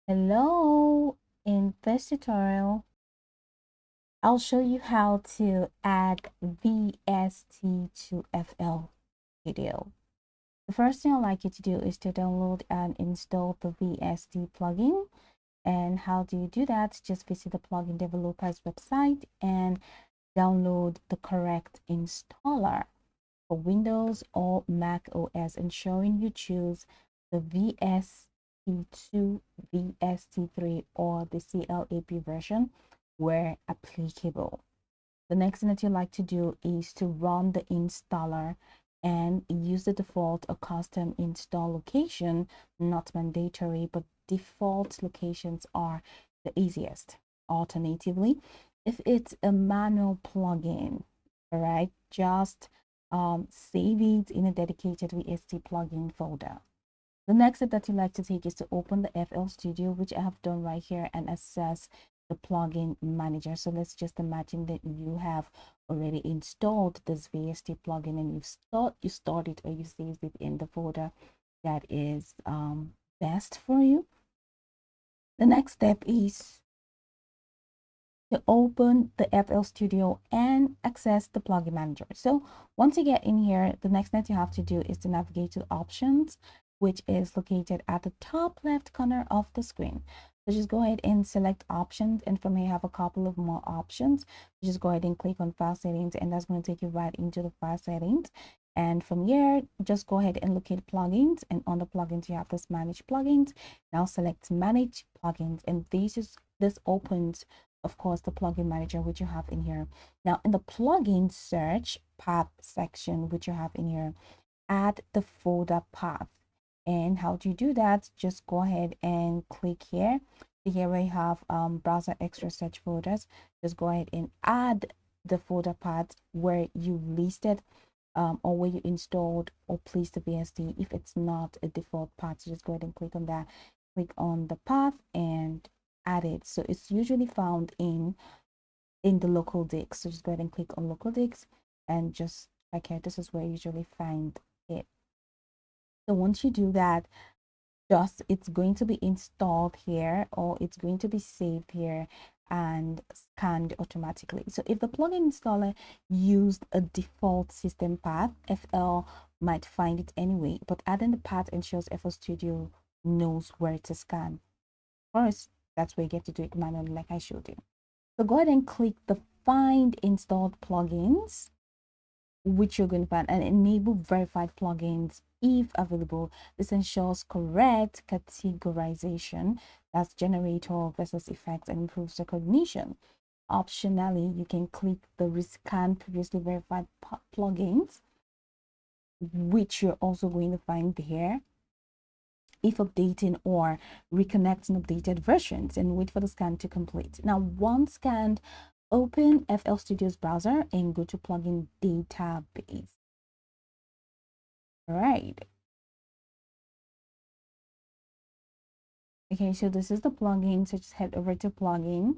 Hello, in this tutorial, I'll show you how to add VST to FL Studio. The first thing I'd like you to do is to download and install the VST plugin. And how do you do that? Just visit the plugin developer's website and download the correct installer for Windows or Mac OS, ensuring you choose the VST2, VST3, or the CLAP version where applicable. The next thing that you like to do is to run the installer and use the default or custom install location, not mandatory, but default locations are the easiest. Alternatively, if it's a manual plugin, all right, just save it in a dedicated VST plugin folder. The next step that you like to take is to open the FL Studio, which I have done right here, and access the plugin manager. So let's just imagine that you have already installed this VST plugin and you stored it or you saved it in the folder that is best for you. The next step is to open the FL Studio and access the plugin manager. So once you get in here, the next thing you have to do is to navigate to options, which is located at the top left corner of the screen. So just go ahead and select options, and from here you have a couple of more options. Just go ahead and click on file settings, and that's going to take you right into the file settings. And from here, just go ahead and locate plugins, and on the plugins you have this manage plugins. Now select manage plugins, and this opens, of course, the plugin manager, which you have in here. Now in the plugin search path section, which you have in here, add the folder path. And how do you do that? Just go ahead and click here. Here we have browser extra search folders. Just go ahead and add the folder path where you listed or where you installed or placed the VST. If it's not a default path, so just go ahead and click on that. Click on the path and add it. So it's usually found in the local disk. So just go ahead and click on local disk and just check here. This is where you usually find it. So once you do that, just it's going to be installed here, or it's going to be saved here and scanned automatically. So if the plugin installer used a default system path, FL might find it anyway, but adding the path ensures FL Studio knows where to scan. First, that's where you get to do it manually, like I showed you. So go ahead and click the find installed plugins, which you're going to find, and enable verified plugins if available. This ensures correct categorization, that's generator versus effects, and improves recognition. Optionally, you can click the rescan previously verified plugins, which you're also going to find here if updating or reconnecting updated versions, and wait for the scan to complete. Now, once scanned, open FL Studio's browser and go to plugin database. All right. Okay, so this is the plugin. So just head over to plugin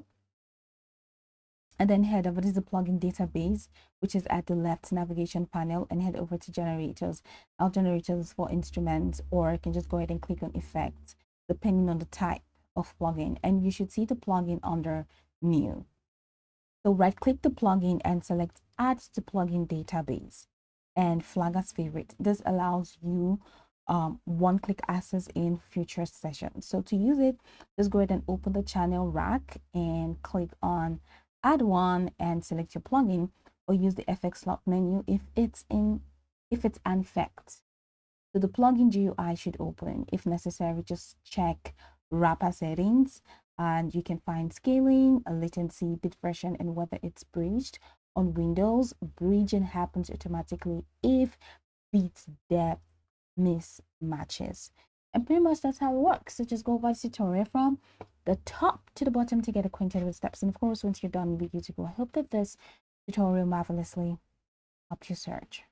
and then head over to the plugin database, which is at the left navigation panel, and head over to generators. Now generators for instruments, or you can just go ahead and click on effects depending on the type of plugin, and you should see the plugin under new. So right click the plugin and select add to plugin database and flag as favorite. This allows you one-click access in future sessions. So to use it, just go ahead and open the channel rack and click on add one and select your plugin, or use the FX slot menu if it's an effect. So the plugin GUI should open. If necessary, just check wrapper settings and you can find scaling, a latency, bit version, and whether it's bridged. On Windows, bridging happens automatically if bit depth mismatches. And pretty much that's how it works. So just go over the tutorial from the top to the bottom to get acquainted with steps. And of course, once you're done, we'll be good to go. I hope that this tutorial marvelously helped you search.